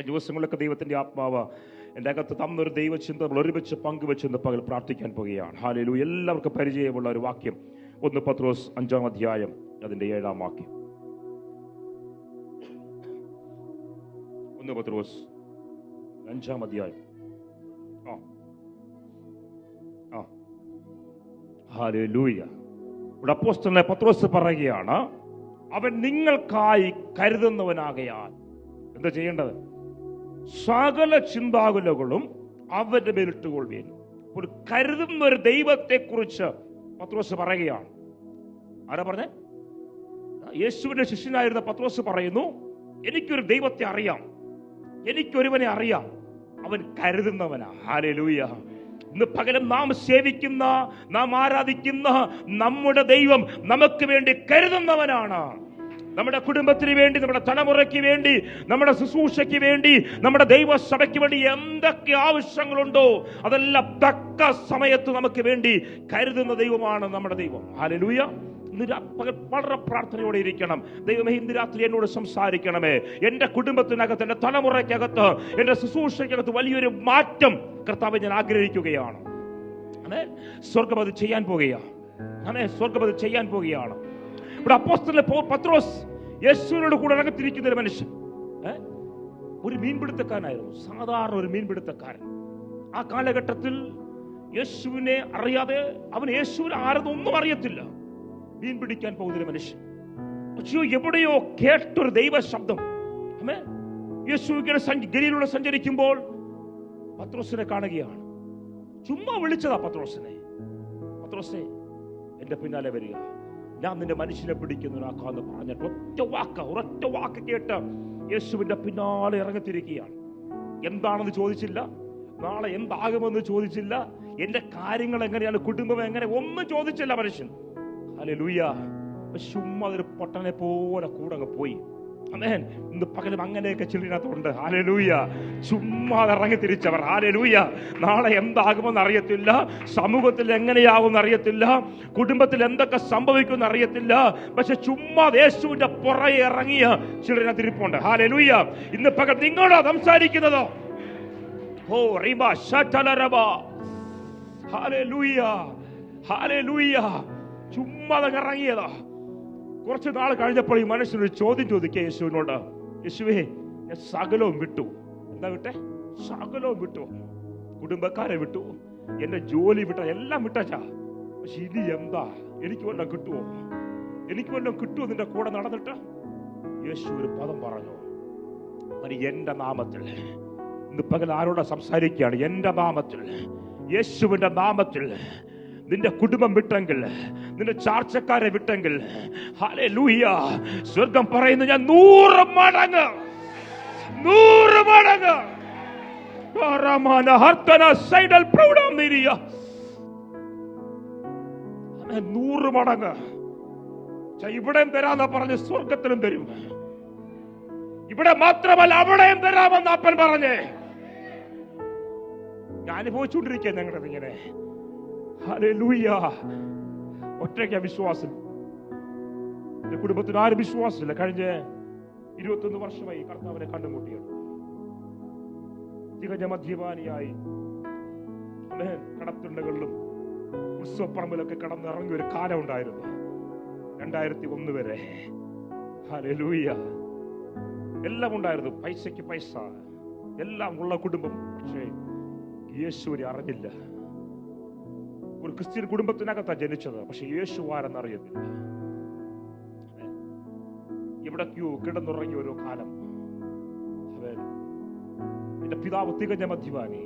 ദിവസങ്ങളൊക്കെ ദൈവത്തിൻ്റെ ആത്മാവ് എൻ്റെ അകത്ത് തന്നൊരു ദൈവചിന്ത നമ്മൾ ഒരുമിച്ച് പങ്കുവെച്ചെന്ന് പകൽ പ്രാർത്ഥിക്കാൻ പോകുകയാണ്. ഹല്ലേലൂയ. എല്ലാവർക്കും പരിചയമുള്ള ഒരു വാക്യം 1 പത്രോസ് 5-ാം അധ്യായം അതിൻ്റെ 7-ാം വാക്യം. 1 പത്രോസ് 5-ാം അധ്യായം. ഹല്ലേലൂയ. ഇവിടെ അപ്പോസ്തലനായ പത്രോസ് പറയുകയാണ്, അവൻ നിങ്ങൾക്കായി കരുതുന്നവനാകയാൽ എന്താ ചെയ്യേണ്ടത്? സകല ചിന്താകുലകളും അവന്റെ മേലിട്ടുകൊള്ളുവീൻ. ഒരു കരുതുന്ന ഒരു ദൈവത്തെക്കുറിച്ച് പത്രോസ് പറയുകയാണ്. ആരാ പറഞ്ഞേ? യേശുവിന്റെ ശിഷ്യനായിരുന്ന പത്രോസ് പറയുന്നു, എനിക്കൊരു ദൈവത്തെ അറിയാം, എനിക്കൊരുവനെ അറിയാം, അവൻ കരുതുന്നവനാ. ഹല്ലേലൂയ. ഇന്ന് പകരം നാം സേവിക്കുന്ന, നാം ആരാധിക്കുന്ന നമ്മുടെ ദൈവം നമുക്ക് വേണ്ടി കരുതുന്നവനാണ്. നമ്മുടെ കുടുംബത്തിന് വേണ്ടി, നമ്മുടെ തലമുറയ്ക്ക് വേണ്ടി, നമ്മുടെ ശുശ്രൂഷയ്ക്ക് വേണ്ടി, നമ്മുടെ ദൈവസഭയ്ക്ക് വേണ്ടി എന്തൊക്കെ ആവശ്യങ്ങളുണ്ടോ അതെല്ലാം തക്ക സമയത്ത് നമുക്ക് വേണ്ടി കരുതുന്ന ദൈവമാണ് നമ്മുടെ ദൈവം. ഹല്ലേലൂയ. വളരെ പ്രാർത്ഥനയോടെ ഇരിക്കണം. ദൈവമേ, ഇന്ന് രാത്രി എന്നോട് സംസാരിക്കണമേ. എൻ്റെ കുടുംബത്തിനകത്ത്, എൻ്റെ തലമുറയ്ക്കകത്ത്, എൻ്റെ ശുശ്രൂഷയ്ക്കകത്ത് വലിയൊരു മാറ്റം കർത്താവേ ഞാൻ ആഗ്രഹിക്കുകയാണ്. സ്വർഗ്ഗം അത് ചെയ്യാൻ പോകുകയാണ്. സ്വർഗ്ഗം അത് ചെയ്യാൻ പോകുകയാണ്. ഇവിടെ അപ്പോസ്തലൻ പത്രോസ് യേശുവിനോട് കൂടെ അകത്തിരിക്കുന്ന ഒരു മനുഷ്യൻ, ഒരു മീൻപിടുത്തക്കാരനായിരുന്നു. സാധാരണ ഒരു മീൻപിടുത്തക്കാരൻ. ആ കാലഘട്ടത്തിൽ യേശുവിനെ അറിയാതെ, അവൻ യേശുവിനെ ആരെന്നൊന്നും അറിയത്തില്ല. മീൻ പിടിക്കാൻ പോകുന്നൊരു മനുഷ്യൻ. പക്ഷേ എവിടെയോ കേട്ടൊരു ദൈവ ശബ്ദം. യേശു ഗലീലയിലൂടെ സഞ്ചരിക്കുമ്പോൾ പത്രോസിനെ കാണുകയാണ്. ചുമ്മാ വിളിച്ചതാ പത്രോസിനെ, പത്രോസേ എന്റെ പിന്നാലെ വരിക, ഞാൻ നിന്റെ മനുഷ്യനെ പിടിക്കുന്നവനാക്കാന്ന് പറഞ്ഞിട്ട് ഒരൊറ്റ വാക്ക് കേട്ട് യേശുവിന്റെ പിന്നാലെ ഇറങ്ങിത്തിരിക്കുകയാണ്. എന്താണെന്ന് ചോദിച്ചില്ല, നാളെ എന്താകുമെന്ന് ചോദിച്ചില്ല, എന്റെ കാര്യങ്ങൾ എങ്ങനെയാണ്, കുടുംബം എങ്ങനെ, ഒന്നും ചോദിച്ചില്ല മനുഷ്യൻ. ഹല്ലേലൂയ. ചുമ്മാ ഒരു പൊട്ടനെ പോലെ കൂടെ അങ്ങ് പോയി. ആമേൻ. ഇന്ന് പകലും അങ്ങനെയൊക്കെ ചിലതിനകത്തുണ്ട്. ഹല്ലേലൂയ. ചുമ്മാ ഇറങ്ങി തിരിച്ചവർ. ഹല്ലേലൂയ. നാളെ എന്താകുമെന്ന് അറിയത്തില്ല, സമൂഹത്തിൽ എങ്ങനെയാകുമെന്ന് അറിയത്തില്ല, കുടുംബത്തിൽ എന്തൊക്കെ സംഭവിക്കുമെന്ന് അറിയത്തില്ല. പക്ഷെ ചുമ്മാ യേശുവിന്റെ പുറകെ ഇറങ്ങിയ ചിലതിനകത്ത് ഇരിപ്പുണ്ട്. ഹല്ലേലൂയ. ഇന്ന് പകൽ നിങ്ങളോ സംസാരിക്കുന്നതോ? ഓ റിബ ശതലറബ. ഹല്ലേലൂയ. ഹല്ലേലൂയ. ചുമ്മാ ഇറങ്ങിയതാ. കുറച്ച് നാൾ കഴിഞ്ഞപ്പോൾ ഈ മനുഷ്യനൊരു ചോദ്യം ചോദിക്കുക യേശുവിനോട്. യേശുവേ, ഞാൻ സകലവും വിട്ടു. എന്താ വിട്ടെ? സകലവും വിട്ടു. കുടുംബക്കാരെ വിട്ടു, എന്റെ ജോലി വിട്ട, എല്ലാം വിട്ടാ. പക്ഷെ ഇനി എന്താ? എനിക്ക് വല്ലതും കിട്ടുമോ? എനിക്ക് വല്ലതും കിട്ടുമോ നിന്റെ കൂടെ നടന്നിട്ട്? യേശു ഒരു പദം പറഞ്ഞു, എന്റെ നാമത്തിൽ. ഇന്ന് പകൽ ആരോടാ സംസാരിക്കുകയാണ്? എന്റെ നാമത്തിൽ, യേശുവിന്റെ നാമത്തിൽ നിന്റെ കുടുംബം വിട്ടെങ്കിൽ, നിന്റെ ചാർച്ചക്കാരെ വിട്ടെങ്കിൽ, ഹല്ലേലൂയ, സ്വർഗം പറയുന്നു, ഞാൻ 100 മടങ്ങ് 100 മടങ്ങ് 100 മടങ്ങ് ഇവിടെയും തരാന്നാ പറഞ്ഞ് സ്വർഗത്തിലും തരും. ഇവിടെ മാത്രമല്ല അവിടെയും തരാമെന്ന് അപ്പൻ പറഞ്ഞേ. ഞാൻ അനുഭവിച്ചുകൊണ്ടിരിക്കുക ഞങ്ങളുടെ ഇങ്ങനെ. ഹല്ലേലൂയ. ഒറ്റയ്ക്ക് വിശ്വാസം. എന്റെ കുടുംബത്തിന് ആരും വിശ്വാസമില്ല. കഴിഞ്ഞ 21 വർഷമായി കർത്താവിനെ കണ്ടുമുട്ടിയത്. തികഞ്ഞ മദ്യപാനിയായി കടത്തുണ്ടകളിലും ഉത്സവപ്പറമ്പിലൊക്കെ കടന്നിറങ്ങിയ ഒരു കാലം ഉണ്ടായിരുന്നു, 2001 വരെ. ഹല്ലേലൂയ. എല്ലാം ഉണ്ടായിരുന്നു, പൈസയ്ക്ക് പൈസ, എല്ലാം ഉള്ള കുടുംബം. പക്ഷേ യേശുവിനെ അറിഞ്ഞില്ല. ഒരു ക്രിസ്ത്യൻ കുടുംബത്തിനകത്താണ് ജനിച്ചത്, പക്ഷെ യേശു ആരെന്നറിയത്തില്ല. എവിടൊക്കെയോ കിടന്നുറങ്ങിയ ഓരോ കാലം. എന്റെ പിതാവ് തികഞ്ഞ മദ്യപാനി.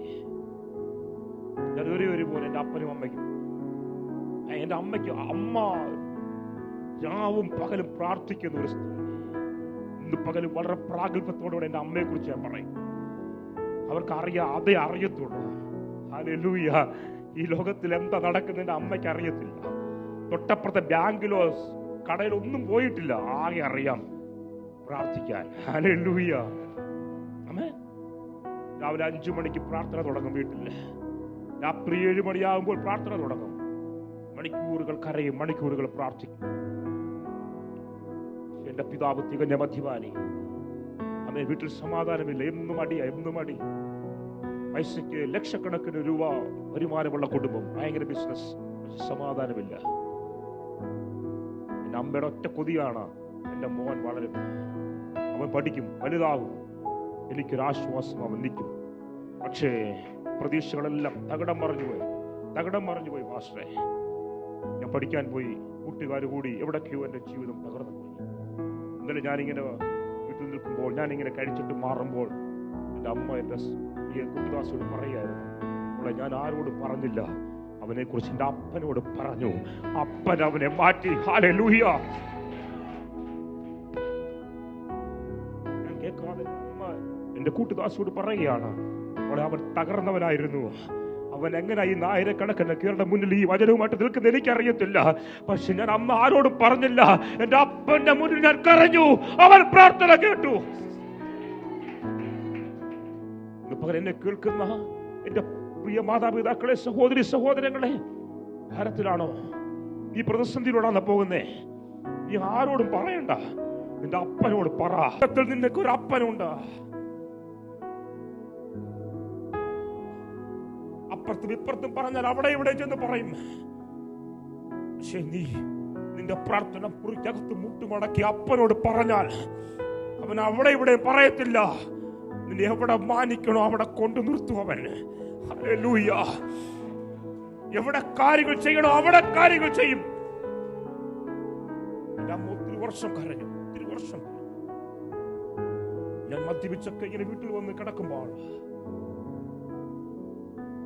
ഞാൻ ഒരു പോലെ എന്റെ അപ്പനും അമ്മയ്ക്കും, എന്റെ അമ്മ രാവും പകലും പ്രാർത്ഥിക്കുന്ന ഒരു സ്ത്രീ. ഇന്ന് പകലും വളരെ പ്രാഗൽഭ്യത്തോടുകൂടെ എന്റെ അമ്മയെ കുറിച്ച് ഞാൻ പറയും. അവർക്ക് അതേ അറിയത്തുള്ളൂ. ഹല്ലേലൂയ. ഈ ലോകത്തിൽ എന്താ നടക്കുന്നതിന്റെ അമ്മയ്ക്ക് അറിയത്തില്ല. തൊട്ടപ്പുറത്തെ ബാങ്കിലോ കടയിലോ ഒന്നും പോയിട്ടില്ല, ആകെ അറിയാം പ്രാർത്ഥിക്കാൻ. ഹല്ലേലൂയ. ആമേൻ. രാവിലെ 5 മണിക്ക് പ്രാർത്ഥന തുടങ്ങും വീട്ടിൽ. രാത്രി 7 മണിയാകുമ്പോൾ പ്രാർത്ഥന തുടങ്ങും. മണിക്കൂറുകൾ കരയും, മണിക്കൂറുകൾ പ്രാർത്ഥിക്കും. എന്റെ പിതാവ് തികഞ്ഞ മദ്യപാനി. അവൻ വീട്ടിൽ സമാധാനമില്ല, എന്നും അടിയാ, എന്നും അടി. പൈസയ്ക്ക് ലക്ഷക്കണക്കിന് രൂപ വരുമാനമുള്ള കുടുംബം, ഭയങ്കര ബിസിനസ്, പക്ഷെ സമാധാനമില്ല. എൻ്റെ അമ്മയുടെ ഒറ്റ കൊതിയാണ് എൻ്റെ മോൻ വളരും, അവൻ പഠിക്കും, വലുതാകും, എനിക്കൊരാശ്വാസം, അവൻ നിൽക്കും. പക്ഷേ പ്രതീക്ഷകളെല്ലാം തകിടം മറിഞ്ഞു പോയി മാസ്റ്ററെ. ഞാൻ പഠിക്കാൻ പോയി, കൂട്ടുകാർ കൂടി എവിടേക്കോ എൻ്റെ ജീവിതം തകർന്നു പോയി. ഇന്നലെ ഞാനിങ്ങനെ വീട്ടിൽ നിൽക്കുമ്പോൾ, ഞാനിങ്ങനെ കഴിച്ചിട്ട് മാറുമ്പോൾ എൻ്റെ അമ്മ എൻ്റെ കുട്ടിദാസോട് പറയായിരുന്നു, അവളെ ഞാൻ ആരോടും പറഞ്ഞില്ല, അവനെ കുറിച്ച് എൻ്റെ അപ്പനോട് പറഞ്ഞു. അപ്പൻ അവനെ മാറ്റി. ഹല്ലേലൂയ. ഞാൻ കേൾക്കാതെ അമ്മ എൻ്റെ കൂട്ടുദാസോട് പറയുകയാണ്, അവളെ അവൻ തകർന്നവനായിരുന്നു, അവൻ എങ്ങനെ ഈ 1000കണക്കിന് കേരള മുന്നിൽ ഈ വചനവുമായിട്ട് നിൽക്കുന്ന എനിക്കറിയത്തില്ല. പക്ഷെ ഞാൻ അമ്മ ആരോടും പറഞ്ഞില്ല, എൻ്റെ അപ്പന്റെ മുന്നിൽ ഞാൻ കരഞ്ഞു, അവൻ പ്രാർത്ഥന കേട്ടു. എന്നെ കേൾക്കുന്ന എന്റെ പ്രിയ മാതാപിതാക്കളെ, സഹോദരി സഹോദരങ്ങളെ, ഭാരത്തിലാണോ, ഈ പ്രതിസന്ധിയിലൂടാണ് പോകുന്നേ, നീ ആരോടും പറയണ്ട, നിന്റെ അപ്പനോട് പറ. നിനക്ക് ഒരു അപ്പനുണ്ട്. അപ്പുറത്തും ഇപ്പുറത്തും പറഞ്ഞാൽ അവിടെ ഇവിടെ ചെന്ന് പറയും. പക്ഷെ നീ നിന്റെ പ്രാർത്ഥന മുറിക്കകത്ത് മുട്ടുമടക്കി അപ്പനോട് പറഞ്ഞാൽ അവൻ അവിടെ ഇവിടെ പറയത്തില്ല. നിന്നെ എവിടെ മാനിക്കണോ അവിടെ കൊണ്ടു നിർത്തും അവൻ. ഹല്ലേലൂയ. എവിടെ കാര്യങ്ങൾ ചെയ്യണോ അവിടെ കാര്യങ്ങൾ ചെയ്യും. എൻ്റെ അമ്മ ഒത്തിരി വർഷം കരഞ്ഞു. ഞാൻ മദ്യപിച്ചൊക്കെ ഇങ്ങനെ വീട്ടിൽ വന്ന് കിടക്കുമ്പോൾ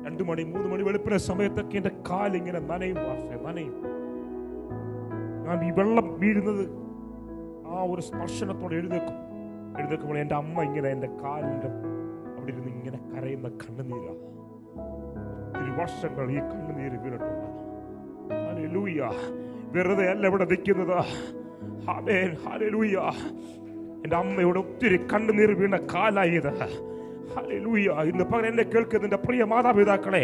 2 മണി 3 മണി വെളുപ്പിന സമയത്തൊക്കെ എൻ്റെ കാലിങ്ങനെ നനയും. ഞാൻ ഈ വെള്ളം വീഴുന്നത് ആ ഒരു സ്പർശനത്തോടെ എഴുന്നേക്കുമ്പോൾ എൻ്റെ അമ്മ ഇങ്ങനെ എൻ്റെ കാലിൻ്റെ അവിടെ ഇരുന്ന് ഇങ്ങനെ കരയുന്ന കണ്ണുനീരാ. ഒത്തിരി വർഷങ്ങൾ ഈ കണ്ണുനീര് വീണിട്ടുണ്ട്. ഹല്ലേലൂയ. വെറുതെ അല്ല ഇവിടെ നിൽക്കുന്നത്. ആമേൻ. ഹല്ലേലൂയ. എൻ്റെ അമ്മയോട് ഒത്തിരി കണ്ണുനീർ വീണ കാലായത്. ഹല്ലേലൂയ. ഇന്ന് പകരം എന്നെ കേൾക്കുന്ന എൻ്റെ പ്രിയ മാതാപിതാക്കളെ,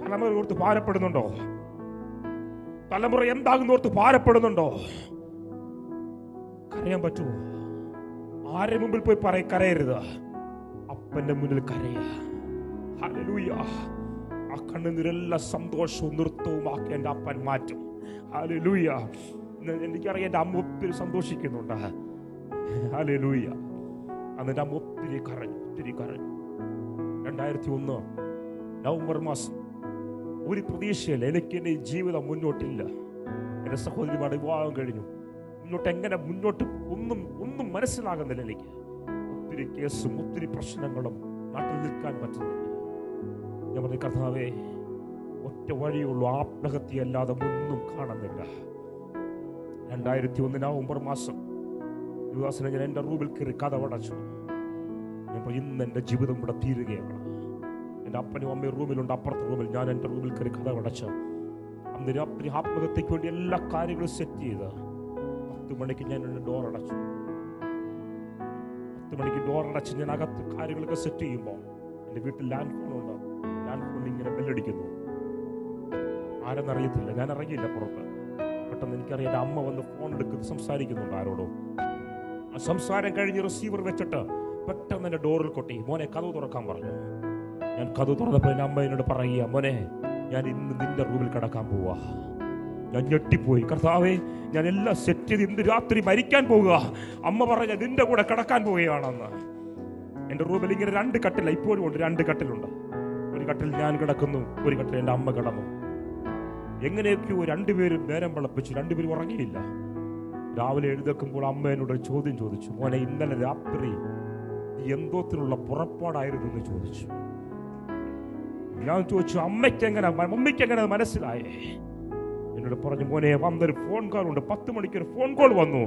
തലമുറ ഓർത്ത് ഭാരപ്പെടുന്നുണ്ടോ? തലമുറ എന്താകുന്നോർത്ത് ഭാരപ്പെടുന്നുണ്ടോ? കരയാൻ പറ്റുമോ? ആരുടെ മുമ്പിൽ പോയി കരയരുത്, അപ്പന്റെ മുന്നിൽ കരയുക. ഹല്ലേലൂയ. ആ കണ്ണുനീരെല്ലാം സന്തോഷവും നൃത്തവും ആക്കി എൻ്റെ അപ്പൻ മാറ്റും. ഹല്ലേലൂയ. എനിക്കറിയാം എൻ്റെ അമ്മ ഒത്തിരി സന്തോഷിക്കുന്നുണ്ട്. ഹല്ലേലൂയ. അന്ന് അമ്മ ഒത്തിരി കരഞ്ഞു. 2001 നവംബർ മാസം. ഒരു പ്രതീക്ഷയില്ല, എനിക്ക് എൻ്റെ ജീവിതം മുന്നോട്ടില്ല. എൻ്റെ സഹോദരിമാരുടെ വിവാഹം കഴിഞ്ഞു. മുന്നോട്ട് ഒന്നും മനസ്സിലാകുന്നില്ല എനിക്ക്. ഒത്തിരി കേസും ഒത്തിരി പ്രശ്നങ്ങളും, നാട്ടിൽ നിൽക്കാൻ പറ്റുന്നില്ല. ഞാൻ പറഞ്ഞു, കർത്താവേ, ഒറ്റ വഴിയുള്ളൂ, ആത്മഹത്യ അല്ലാതെ ഒന്നും കാണുന്നില്ല. 2001 നവംബർ മാസം യുവദാസനെ ഞാൻ എൻ്റെ റൂമിൽ കയറി കതവടച്ചു. ഞാൻ ഇന്ന് എൻ്റെ ജീവിതം ഇവിടെ തീരുകയാണ്. എൻ്റെ അപ്പനും അമ്മയും റൂമിലുണ്ട്, അപ്പുറത്തെ റൂമിൽ. ഞാൻ എൻ്റെ റൂമിൽ കയറി കതവടച്ചു. അന്ന് രാത്രി ആത്മഹത്യയ്ക്ക് വേണ്ടി എല്ലാ കാര്യങ്ങളും സെറ്റ് ചെയ്ത് 10 മണിക്ക് ഞാൻ എൻ്റെ ഡോർ അടച്ചു. 10 മണിക്ക് ഡോർ അടച്ച് ഞാൻ അകത്ത് കാര്യങ്ങളൊക്കെ സെറ്റ് ചെയ്യുമ്പോൾ എൻ്റെ വീട്ടിൽ ലാൻഡ് ഫോണുണ്ട്. ലാൻഡ് ഫോണിൽ ഇങ്ങനെ ബെല്ലടിക്കുന്നു. ആരെന്നറിയത്തില്ല. ഞാൻ ഇറങ്ങിയില്ല പുറത്ത്. പെട്ടെന്ന് എനിക്കറിയാം എൻ്റെ അമ്മ വന്ന് ഫോൺ എടുക്കുന്നു, സംസാരിക്കുന്നുണ്ട് ആരോടോ. ആ സംസാരം കഴിഞ്ഞ് റിസീവർ വെച്ചിട്ട് പെട്ടെന്ന് എൻ്റെ ഡോറിൽ കൊട്ടി, മോനെ കതവ് തുറക്കാൻ പറഞ്ഞു. ഞാൻ കതവ് തുറന്നപ്പോൾ എൻ്റെ അമ്മ എന്നോട് പറയുക, മോനെ, ഞാൻ ഇന്ന് നിന്റെ റൂമിൽ കിടക്കാൻ പോവാ. ഞാൻ ഞെട്ടിപ്പോയി. കർത്താവേ, ഞാൻ എല്ലാം സെറ്റ് ചെയ്ത് ഇന്ന് രാത്രി മരിക്കാൻ പോവുക. അമ്മ പറഞ്ഞ നിന്റെ കൂടെ കിടക്കാൻ പോവുകയാണെന്ന്. എൻ്റെ റൂമിൽ ഇങ്ങനെ 2 കട്ടില ഇപ്പോഴും ഉണ്ട്. 2 കട്ടിലുണ്ട്. ഒരു കട്ടിൽ ഞാൻ കിടക്കുന്നു, ഒരു കട്ടിൽ എൻ്റെ അമ്മ കിടന്നു. എങ്ങനെയൊക്കെയോ 2 പേരും നേരം വിളപ്പിച്ചു. 2 പേരും ഉറങ്ങിയില്ല. രാവിലെ എഴുന്നേൽക്കുമ്പോൾ അമ്മ എന്നോട് ചോദ്യം ചോദിച്ചു, മോനെ, ഇന്നലെ രാത്രി എന്തോത്തിനുള്ള പുറപ്പാടായിരുന്നു എന്ന് ചോദിച്ചു. ഞാൻ ചോദിച്ചു, മമ്മിക്ക് എങ്ങനെ മനസ്സിലായേ? എന്നോട് പറഞ്ഞു, മോനെ, വന്നൊരു ഫോൺ കോൾ ഉണ്ട്. 10 മണിക്കൊരു ഫോൺ കോൾ വന്നു.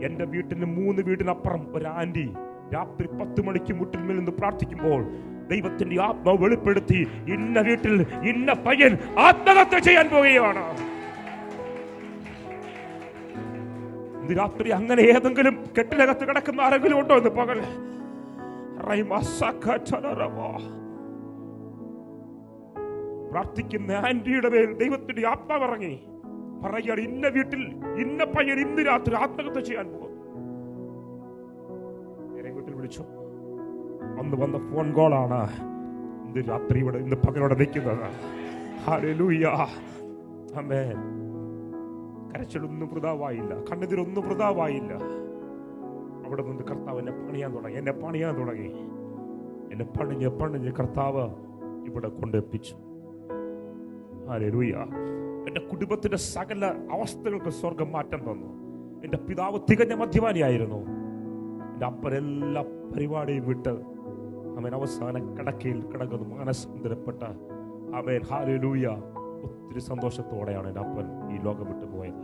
എൻ്റെ വീട്ടിന് 3 വീടിനപ്പുറം ഒരു ആന്റി രാത്രി 10 മണിക്ക് മുട്ടിന്മേൽ നിന്ന് പ്രാർത്ഥിക്കുമ്പോൾ ദൈവത്തിന്റെ ആത്മാവ് വെളിപ്പെടുത്തി, ഇന്ന വീട്ടിൽ ഇന്ന പയ്യൻ ആത്മഹത്യ ചെയ്യാൻ പോവുകയാണ്. ഇന്ന് രാത്രി അങ്ങനെ ഏതെങ്കിലും കെട്ടിനകത്ത് കിടക്കുന്ന ആരെങ്കിലും ഉണ്ടോ? ഇന്ന് പകൽ പ്രാർത്ഥിക്കുന്ന ആന്റിയുടെ മേൽ ദൈവത്തിന്റെ ആത്മാവ് ഇറങ്ങി പറയുകയാണ്, ഇന്ന വീട്ടിൽ ഇന്ന പയ്യൻ ഇന്ന് രാത്രി ആത്മഹത്യ ചെയ്യാൻ പോകും. നേരെ വീട്ടിൽ വിളിച്ചു. അന്ന് വന്ന ഫോൺ കോളാണ് ഇന്ന് രാത്രി ഇവിടെ, ഇന്ന് പകലോടെ നിൽക്കുന്നത്. ഹല്ലേലൂയ, ആമേൻ. കരച്ചിലൊന്നും വൃഥാവായില്ല, കണ്ണുനീരൊന്നും വൃഥാവായില്ല. അവിടെ നിന്ന് കർത്താവ് എന്നെ പണിയാൻ തുടങ്ങി, എന്നെ പണിഞ്ഞ് കർത്താവ് ഇവിടെ കൊണ്ടെത്തിച്ചു. ഹല്ലേലൂയ. എൻ്റെ കുടുംബത്തിന്റെ സകല അവസ്ഥകൾക്ക് സ്വർഗം മാറ്റം തന്നു. എൻ്റെ പിതാവ് തികഞ്ഞ മദ്യപാനിയായിരുന്നു. എൻ്റെ അപ്പൻ എല്ലാ പരിപാടിയും വിട്ട് അവൻ അവസാന കിടക്കയിൽ കിടക്കുന്നു, മാനസാന്തരപ്പെട്ട അവൻ. ഹല്ലേലൂയ. ഒത്തിരി സന്തോഷത്തോടെയാണ് എൻ്റെ അപ്പൻ ഈ ലോകം വിട്ടു പോയത്.